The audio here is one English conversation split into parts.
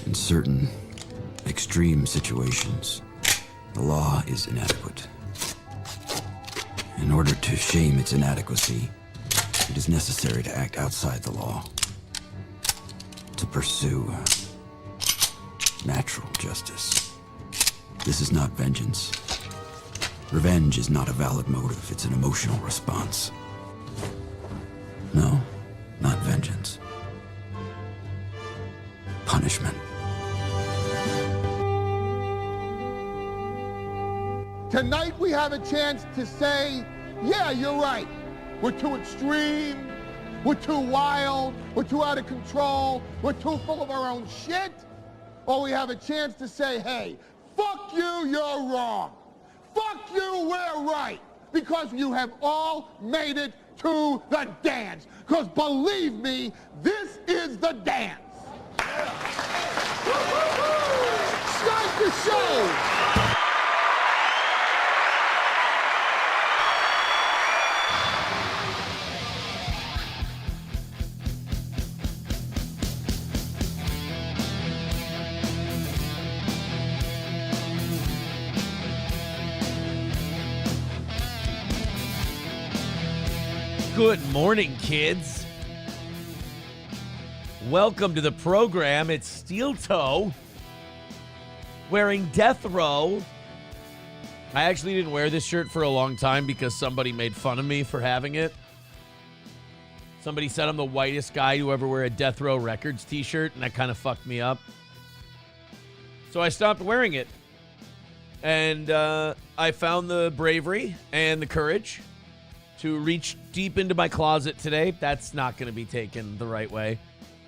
In certain extreme situations, the law is inadequate. In order to shame its inadequacy, it is necessary to act outside the law, to pursue natural justice. This is not vengeance. Revenge is not a valid motive, it's an emotional response. No, not vengeance. Punishment. Tonight we have a chance to say, yeah, you're right. We're too extreme, we're too wild, we're too out of control, we're too full of our own shit. Or we have a chance to say, hey, fuck you, you're wrong. Fuck you, we're right. Because you have all made it to the dance. Because believe me, this is the dance. Start the show. Good morning, kids. Welcome to the program. It's Steel Toe wearing Death Row. I actually didn't wear this shirt for a long time because somebody made fun of me for having it. Somebody said I'm the whitest guy to ever wear a Death Row Records t-shirt, and that kind of fucked me up. So I stopped wearing it. And I found the bravery and the courage to reach deep into my closet today. That's not going to be taken the right way.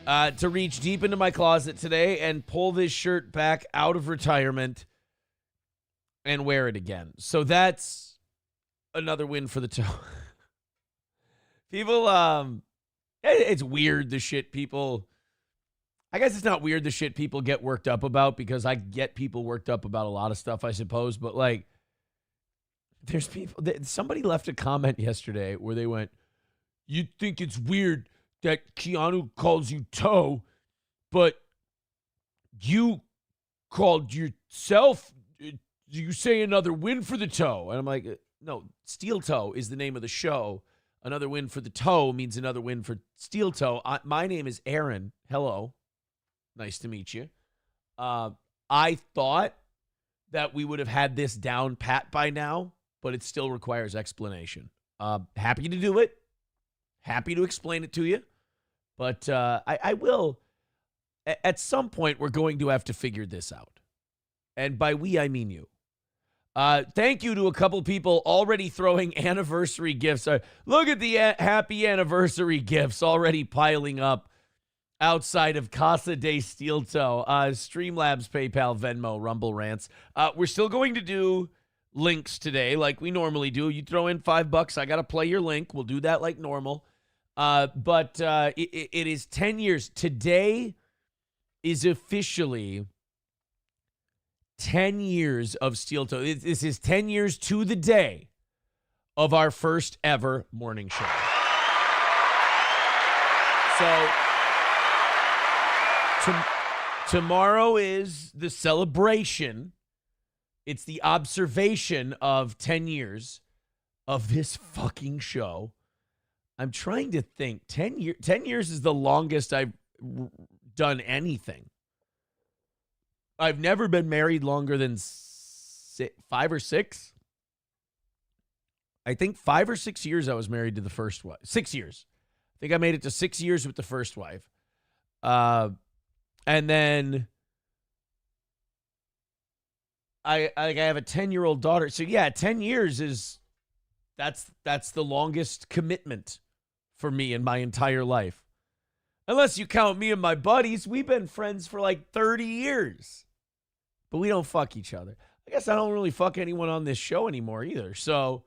To reach deep into my closet today and pull this shirt back out of retirement and wear it again. So that's another win for the toe. People, it's weird the shit people, I guess it's not weird the shit people get worked up about, because I get people worked up about a lot of stuff, I suppose, but like, there's people, somebody left a comment yesterday where they went, "You think it's weird that Keanu calls you Toe, but you called yourself, you say another win for the Toe." And I'm like, no, Steel Toe is the name of the show. Another win for the Toe means another win for Steel Toe. My name is Aaron. Hello. Nice to meet you. I thought that we would have had this down pat by now, but it still requires explanation. Happy to do it. Happy to explain it to you. But I will. At some point, we're going to have to figure this out. And by we, I mean you. Thank you to a couple people already throwing anniversary gifts. Look at the happy anniversary gifts already piling up outside of Casa de Steel Toe. Streamlabs, PayPal, Venmo, Rumble Rants. We're still going to do links today like we normally do. You throw in $5, I got to play your link. We'll do that like normal. But it is 10 years. Today is officially 10 years of Steel Toe. This is 10 years to the day of our first ever morning show. So tomorrow is the celebration. It's the observation of 10 years of this fucking show. I'm trying to think. 10 years is the longest I've done anything. I've never been married longer than 5 or 6. I think 5 or 6 years I was married to the first wife. 6 years. I think I made it to 6 years with the first wife. And then I have a 10-year-old daughter. So yeah, 10 years is that's the longest commitment for me in my entire life. Unless you count me and my buddies, we've been friends for like 30 years. But we don't fuck each other. I guess I don't really fuck anyone on this show anymore either. So,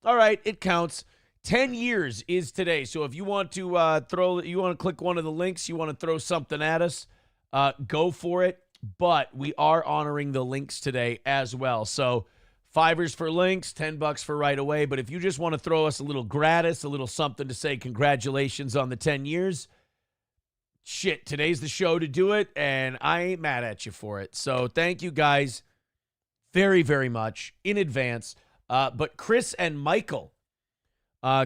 all right, it counts. 10 years is today. So if you want to click one of the links, you want to throw something at us, go for it. But we are honoring the links today as well. So $5 for links, $10 for right away. But if you just want to throw us a little gratis, a little something to say congratulations on the 10 years, shit, today's the show to do it, and I ain't mad at you for it. So thank you guys very, very much in advance. But Chris and Michael,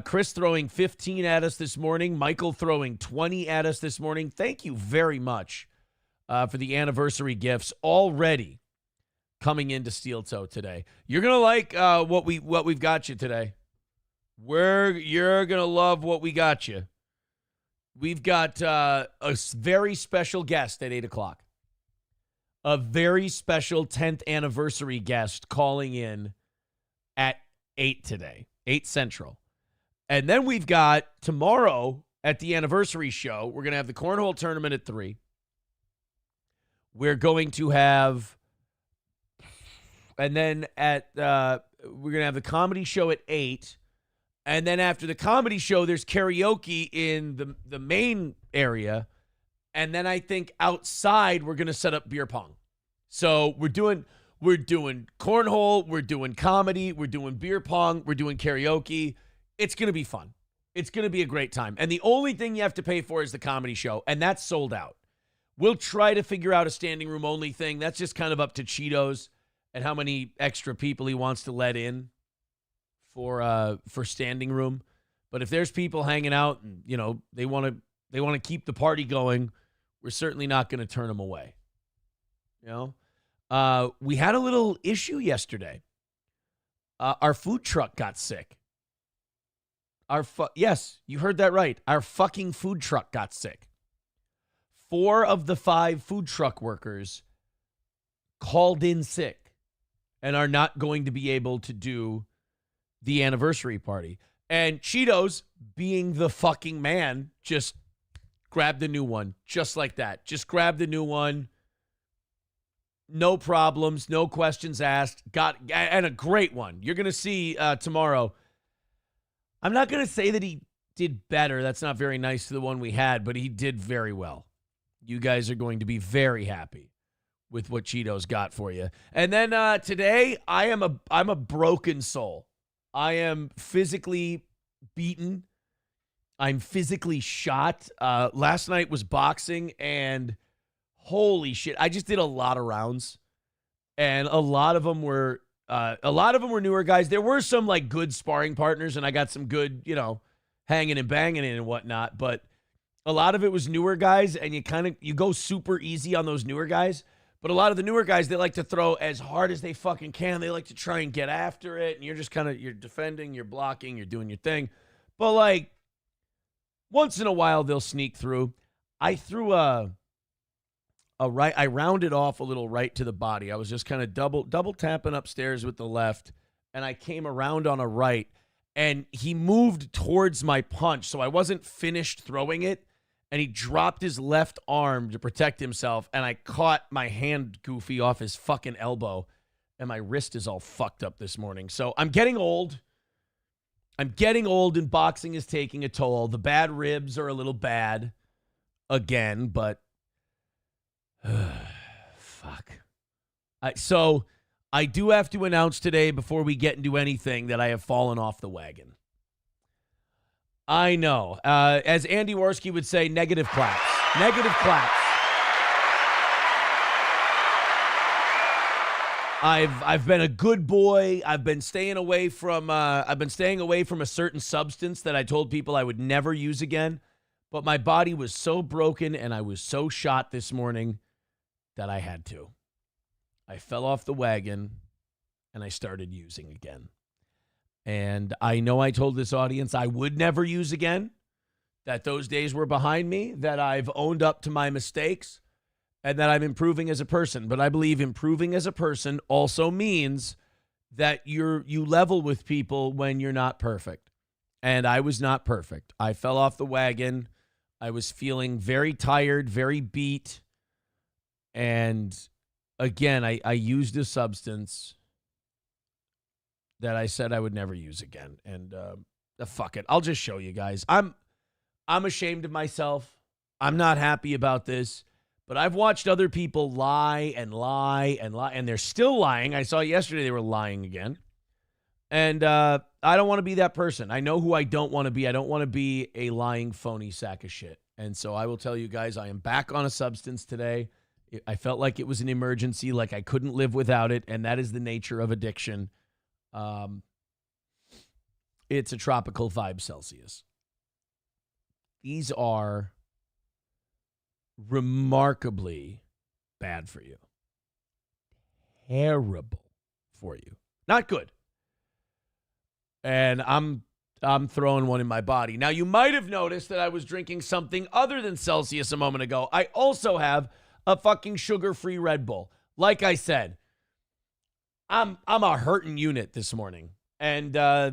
Chris throwing 15 at us this morning, Michael throwing 20 at us this morning. Thank you very much for the anniversary gifts already coming into Steel Toe today. You're gonna like what we've got you today. You're gonna love what we got you. We've got a very special guest at 8 o'clock. A very special 10th anniversary guest calling in at 8 today, 8 Central. And then we've got tomorrow at the anniversary show, we're going to have the cornhole tournament at 3. We're going to have, and then we're going to have the comedy show at 8. And then after the comedy show, there's karaoke in the main area. And then I think outside, we're going to set up beer pong. So we're doing cornhole, we're doing comedy, we're doing beer pong, we're doing karaoke. It's going to be fun. It's going to be a great time. And the only thing you have to pay for is the comedy show, and that's sold out. We'll try to figure out a standing room only thing. That's just kind of up to Cheetos and how many extra people he wants to let in for standing room. But if there's people hanging out and, you know, they want to keep the party going, we're certainly not going to turn them away. You know? We had a little issue yesterday. Our food truck got sick. Yes, you heard that right. Our fucking food truck got sick. 4 of the 5 food truck workers called in sick and are not going to be able to do the anniversary party. And Cheetos, being the fucking man, just grabbed the new one. Just like that. Just grabbed the new one. No problems. No questions asked. And a great one. You're going to see tomorrow. I'm not going to say that he did better. That's not very nice to the one we had, but he did very well. You guys are going to be very happy with what Cheetos got for you. And then today, I'm a broken soul. I am physically beaten. I'm physically shot. Last night was boxing, and holy shit, I just did a lot of rounds, and a lot of them were newer guys. There were some like good sparring partners, and I got some good, you know, hanging and banging and whatnot. But a lot of it was newer guys, and you go super easy on those newer guys. But a lot of the newer guys, they like to throw as hard as they fucking can. They like to try and get after it, and you're just you're defending, you're blocking, you're doing your thing. But like once in a while, they'll sneak through. I threw a right. I rounded off a little right to the body. I was just kind of double tapping upstairs with the left, and I came around on a right, and he moved towards my punch, so I wasn't finished throwing it, and he dropped his left arm to protect himself, and I caught my hand goofy off his fucking elbow, and my wrist is all fucked up this morning. So I'm getting old. And boxing is taking a toll. The bad ribs are a little bad again, but fuck. So I do have to announce today, before we get into anything, that I have fallen off the wagon. I know. As Andy Worski would say, negative claps. Negative claps. I've been a good boy. I've been staying away from a certain substance that I told people I would never use again. But my body was so broken and I was so shot this morning that I had to. I fell off the wagon and I started using again. And I know I told this audience I would never use again, that those days were behind me, that I've owned up to my mistakes, and that I'm improving as a person. But I believe improving as a person also means that you level with people when you're not perfect. And I was not perfect. I fell off the wagon. I was feeling very tired, very beat. And again, I used a substance that I said I would never use again. And fuck it. I'll just show you guys. I'm ashamed of myself. I'm not happy about this. But I've watched other people lie and lie and lie, and they're still lying. I saw yesterday they were lying again. And I don't want to be that person. I know who I don't want to be. I don't want to be a lying, phony sack of shit. And so I will tell you guys, I am back on a substance today. I felt like it was an emergency, like I couldn't live without it, and that is the nature of addiction. It's a tropical 5 Celsius. These are remarkably bad for you. Terrible for you. Not good. And I'm throwing one in my body. Now, you might have noticed that I was drinking something other than Celsius a moment ago. I also have a fucking sugar-free Red Bull. Like I said, I'm a hurting unit this morning. And I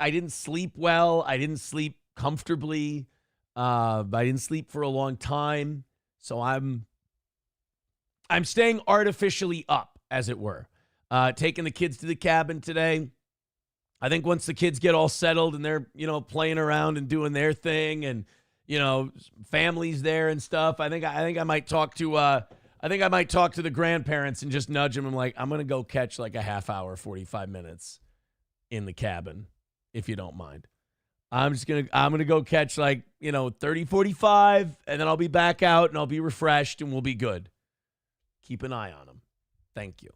didn't sleep well. I didn't sleep comfortably. I didn't sleep for a long time. So I'm staying artificially up, as it were. Taking the kids to the cabin today. I think once the kids get all settled and they're, playing around and doing their thing and, families there and stuff, I think I might talk to the grandparents and just nudge them. I'm like, I'm going to go catch like a half hour, 45 minutes in the cabin, if you don't mind. I'm going to go catch 30, 45, and then I'll be back out and I'll be refreshed and we'll be good. Keep an eye on them. Thank you.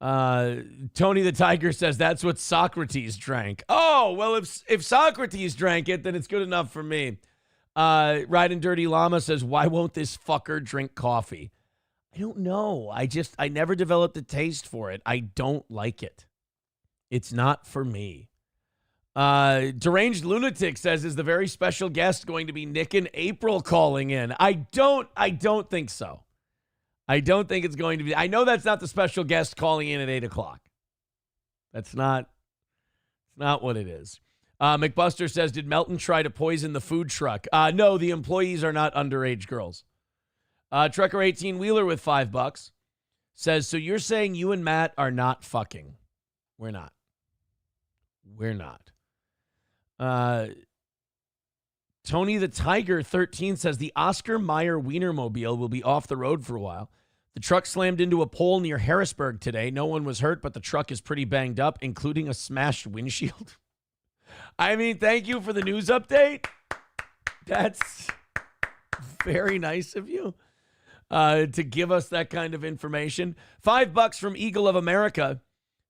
Tony the Tiger says that's what Socrates drank. Oh, well, if Socrates drank it, then it's good enough for me. Riding Dirty Llama says, why won't this fucker drink coffee? I don't know. I never developed a taste for it. I don't like it. It's not for me. Deranged Lunatic says, is the very special guest going to be Nick and April calling in? I don't think so. I don't think it's going to be. I know that's not the special guest calling in at 8 o'clock. That's not what it is. McBuster says, did Melton try to poison the food truck? No, the employees are not underage girls. Trucker 18 Wheeler with $5 says, so you're saying you and Matt are not fucking? We're not. We're not. Tony the Tiger 13 says the Oscar Mayer Wienermobile will be off the road for a while. The truck slammed into a pole near Harrisburg today. No one was hurt, but the truck is pretty banged up, including a smashed windshield. I mean, thank you for the news update. That's very nice of you to give us that kind of information. $5 from Eagle of America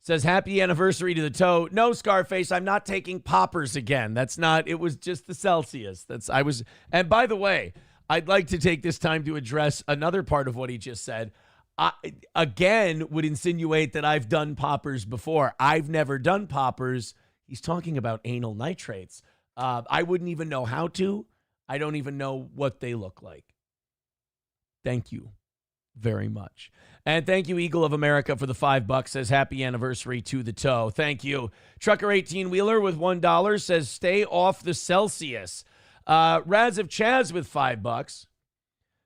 says, happy anniversary to the toe. No, Scarface, I'm not taking poppers again. It was just the Celsius. And by the way, I'd like to take this time to address another part of what he just said. I, again, would insinuate that I've done poppers before. I've never done poppers. He's talking about anal nitrates. I wouldn't even know how to. I don't even know what they look like. Thank you very much. And thank you, Eagle of America, for the $5. Says happy anniversary to the toe. Thank you. Trucker 18 Wheeler with $1 says stay off the Celsius. Raz of Chaz with $5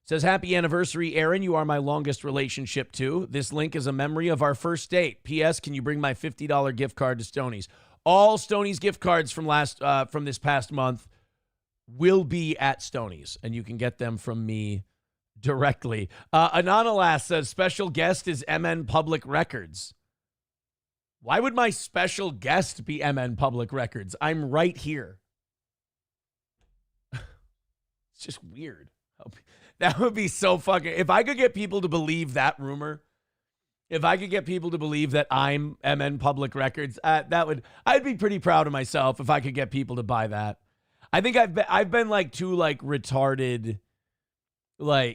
says happy anniversary, Aaron. You are my longest relationship too. This link is a memory of our first date. P.S. Can you bring my $50 gift card to Stoney's? All Stoney's gift cards from this past month will be at Stoney's, and you can get them from me directly. Anonymous says special guest is MN Public Records. Why would my special guest be MN Public Records? I'm right here. It's just weird. That would be so fucking... If I could get people to believe that rumor, if I could get people to believe that I'm MN Public Records, I'd be pretty proud of myself if I could get people to buy that. I think I've been like too retarded, well,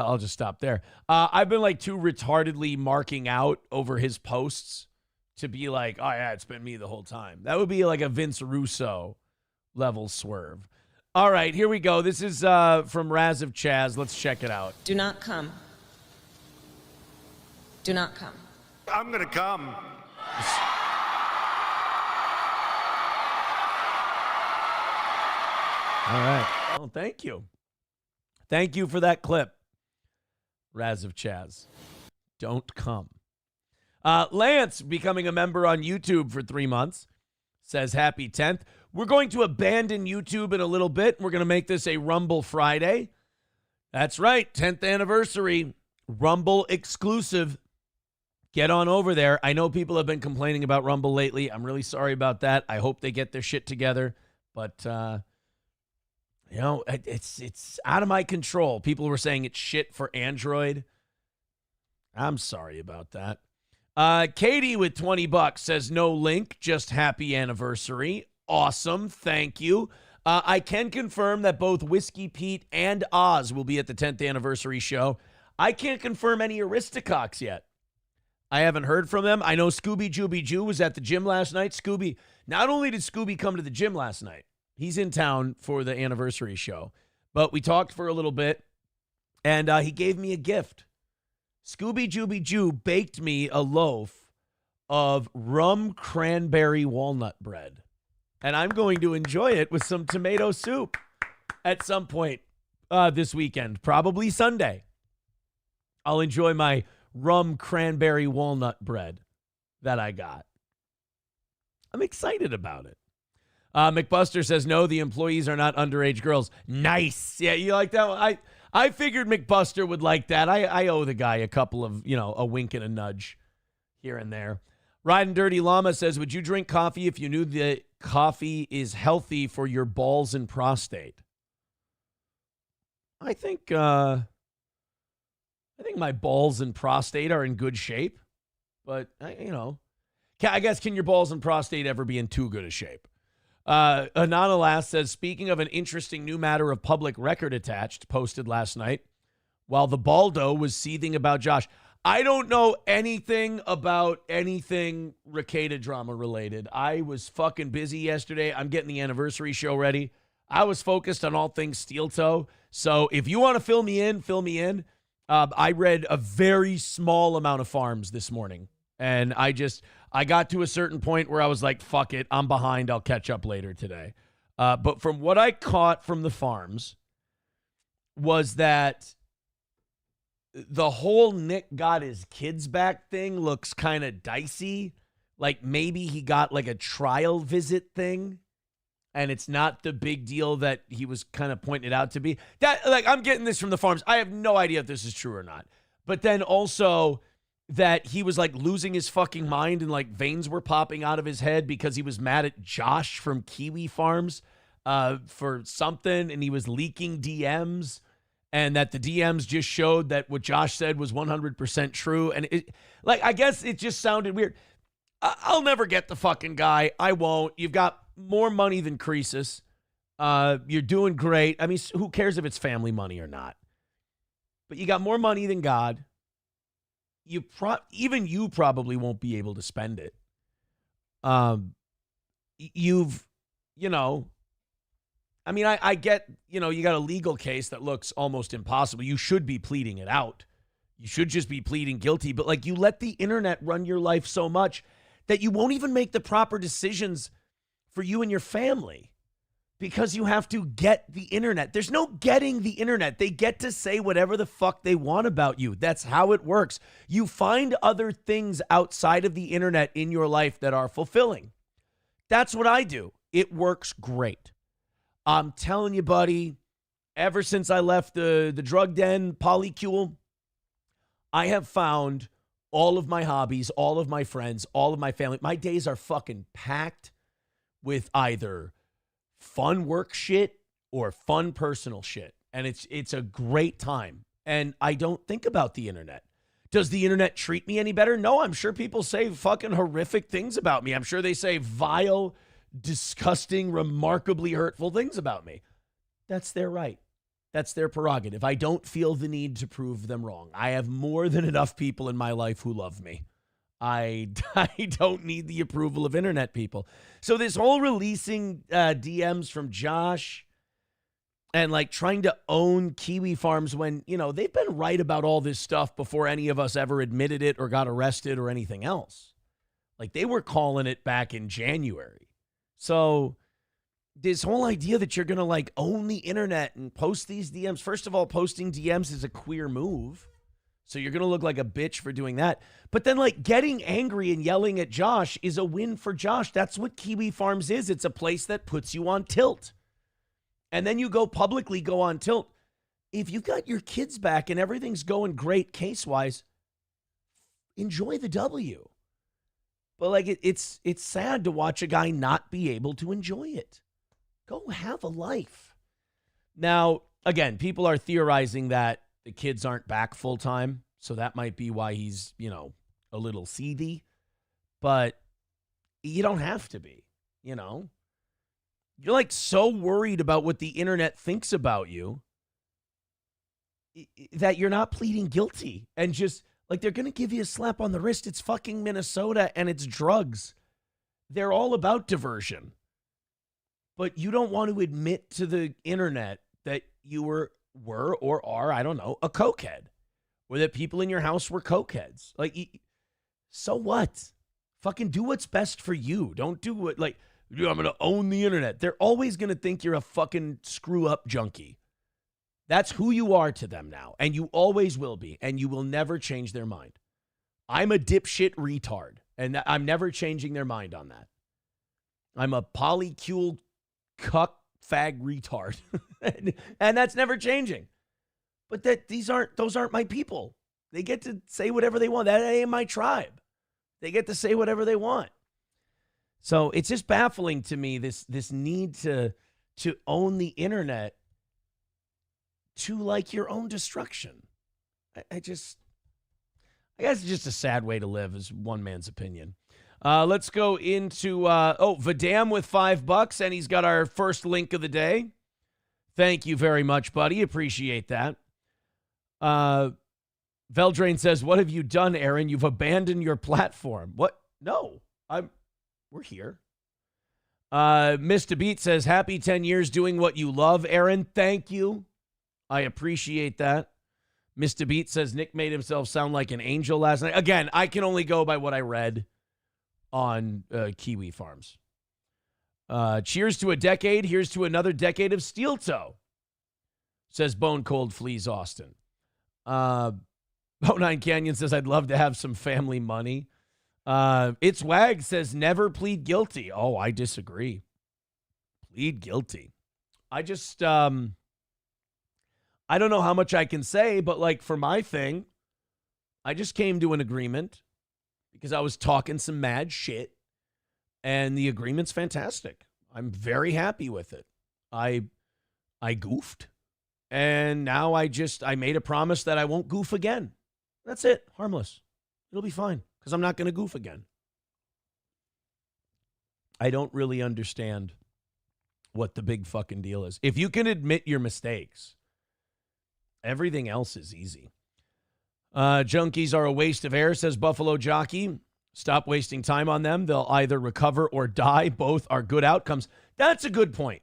I'll just stop there. I've been like too retardedly marking out over his posts to be like, oh yeah, it's been me the whole time. That would be like a Vince Russo level swerve. All right, here we go. This is from Raz of Chaz. Let's check it out. Do not come. Do not come. I'm gonna come. All right. Well, thank you. Thank you for that clip, Raz of Chaz. Don't come. Lance, becoming a member on YouTube for 3 months, says happy 10th. We're going to abandon YouTube in a little bit. We're going to make this a Rumble Friday. That's right. 10th anniversary. Rumble exclusive. Get on over there. I know people have been complaining about Rumble lately. I'm really sorry about that. I hope they get their shit together. But You know, it's out of my control. People were saying it's shit for Android. I'm sorry about that. Katie with $20 says no link, just happy anniversary. Awesome. Thank you. I can confirm that both Whiskey Pete and Oz will be at the 10th anniversary show. I can't confirm any Aristococks yet. I haven't heard from them. I know Scooby Jooby Jew was at the gym last night. Not only did Scooby come to the gym last night, he's in town for the anniversary show, but we talked for a little bit, and he gave me a gift. Scooby Jooby Jew baked me a loaf of rum cranberry walnut bread, and I'm going to enjoy it with some tomato soup at some point this weekend, probably Sunday. I'll enjoy my rum cranberry walnut bread that I got. I'm excited about it. McBuster says, no, the employees are not underage girls. Nice. Yeah, you like that one? I figured McBuster would like that. I owe the guy a couple of, a wink and a nudge here and there. Riding Dirty Llama says, would you drink coffee if you knew that coffee is healthy for your balls and prostate? I think my balls and prostate are in good shape, but I guess can your balls and prostate ever be in too good a shape? Anonymous says, speaking of an interesting new matter of public record attached, posted last night, while the Baldo was seething about Josh. I don't know anything about anything Rekieta drama related. I was fucking busy yesterday. I'm getting the anniversary show ready. I was focused on all things steel toe. So if you want to fill me in, fill me in. I read a very small amount of Farms this morning, and I got to a certain point where I was like, fuck it, I'm behind. I'll catch up later today. But from what I caught from the Farms was that the whole Nick got his kids back thing looks kind of dicey. Like maybe he got like a trial visit thing, and it's not the big deal that he was kind of pointing it out to be. That, like, I'm getting this from the Farms. I have no idea if this is true or not. But then also that he was like losing his fucking mind and like veins were popping out of his head because he was mad at Josh from Kiwi Farms for something, and he was leaking DMs, and that the DMs just showed that what Josh said was 100% true. And I guess it just sounded weird. I'll never get the fucking guy. I won't. You've got more money than Croesus. You're doing great. I mean, who cares if it's family money or not? But you got more money than God. Even you probably won't be able to spend it. I mean, I get, you got a legal case that looks almost impossible. You should be pleading it out. You should just be pleading guilty. But like, you let the internet run your life so much that you won't even make the proper decisions for you and your family because you have to get the internet. There's no getting the internet. They get to say whatever the fuck they want about you. That's how it works. You find other things outside of the internet in your life that are fulfilling. That's what I do. It works great. I'm telling you, buddy, ever since I left the drug den, polycule, I have found all of my hobbies, all of my friends, all of my family. My days are fucking packed with either fun work shit or fun personal shit. And it's a great time. And I don't think about the internet. Does the internet treat me any better? No, I'm sure people say fucking horrific things about me. I'm sure they say vile, disgusting, remarkably hurtful things about me. That's their right. That's their prerogative. I don't feel the need to prove them wrong. I have more than enough people in my life who love me. I don't need the approval of internet people. So this whole releasing DMs from Josh and like trying to own Kiwi Farms when, they've been right about all this stuff before any of us ever admitted it or got arrested or anything else. Like they were calling it back in January. So this whole idea that you're going to like own the internet and post these DMs. First of all, posting DMs is a queer move. So you're going to look like a bitch for doing that. But then like getting angry and yelling at Josh is a win for Josh. That's what Kiwi Farms is. It's a place that puts you on tilt. And then you go publicly go on tilt. If you've got your kids back and everything's going great case-wise, enjoy the W. But like it's sad to watch a guy not be able to enjoy it. Go have a life. Now, again, people are theorizing that the kids aren't back full time. So that might be why he's, a little seedy. But you don't have to be, You're like so worried about what the internet thinks about you that you're not pleading guilty and just like they're going to give you a slap on the wrist. It's fucking Minnesota and it's drugs. They're all about diversion. But you don't want to admit to the internet that you were or are, I don't know, a cokehead, or that people in your house were cokeheads. Like, so what? Fucking do what's best for you. Don't do what, like, I'm going to own the internet. They're always going to think you're a fucking screw up junkie. That's who you are to them now. And you always will be. And you will never change their mind. I'm a dipshit retard. And I'm never changing their mind on that. I'm a polycule cuck fag retard. and that's never changing. But those aren't my people. They get to say whatever they want. That ain't my tribe. They get to say whatever they want. So it's just baffling to me, this need to own the internet to like your own destruction. I guess it's just a sad way to live, is one man's opinion. Let's go into Vadam with $5, and he's got our first link of the day. Thank you very much, buddy. Appreciate that. Veldrain says, "What have you done, Aaron? You've abandoned your platform." What? No, we're here. Mr. Beat says, "Happy 10 years doing what you love, Aaron." Thank you. I appreciate that. Mr. Beat says, "Nick made himself sound like an angel last night." Again, I can only go by what I read on Kiwi Farms. Cheers to a decade. Here's to another decade of steel toe, says Bone Cold Fleas Austin. Bo9 Canyon says, "I'd love to have some family money." It's Wag says, "Never plead guilty." Oh, I disagree. Plead guilty. I just, I don't know how much I can say, but like for my thing, I just came to an agreement because I was talking some mad shit, and the agreement's fantastic. I'm very happy with it. I goofed, and now I made a promise that I won't goof again. That's it. Harmless. It'll be fine because I'm not going to goof again. I don't really understand what the big fucking deal is. If you can admit your mistakes, everything else is easy. Junkies are a waste of air, says Buffalo Jockey. Stop wasting time on them. They'll either recover or die. Both are good outcomes. That's a good point.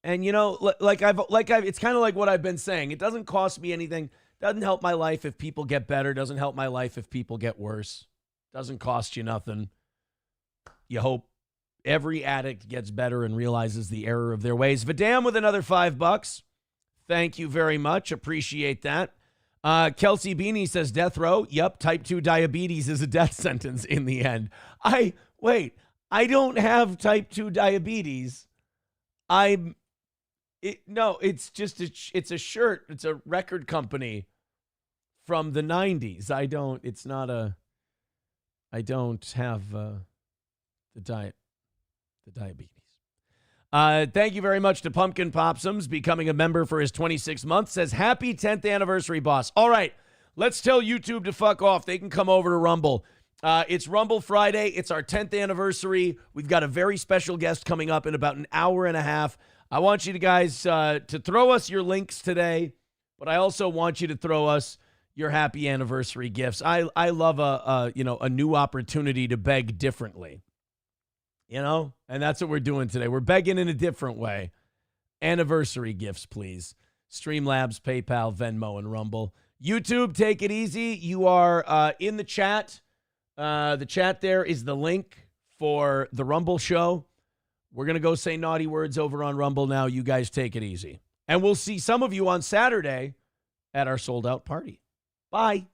And it's kind of like what I've been saying. It doesn't cost me anything. Doesn't help my life if people get better. Doesn't help my life if people get worse. Doesn't cost you nothing. You hope every addict gets better and realizes the error of their ways. Vadam with another $5. Thank you very much. Appreciate that. Kelsey Beanie says, "Death row." Yep, type 2 diabetes is a death sentence in the end. I don't have type 2 diabetes. It's just it's a shirt. It's a record company from the 90s. I don't have the diabetes. Thank you very much to Pumpkin Popsums becoming a member for his 26th month. Says, "Happy 10th anniversary, boss." All right, let's tell YouTube to fuck off. They can come over to Rumble. It's Rumble Friday. It's our 10th anniversary. We've got a very special guest coming up in about an hour and a half. I want you guys to throw us your links today, but I also want you to throw us your happy anniversary gifts. I love a new opportunity to beg differently. And that's what we're doing today. We're begging in a different way. Anniversary gifts, please. Streamlabs, PayPal, Venmo, and Rumble. YouTube, take it easy. You are in the chat. The chat there is the link for the Rumble show. We're going to go say naughty words over on Rumble now. You guys take it easy. And we'll see some of you on Saturday at our sold-out party. Bye.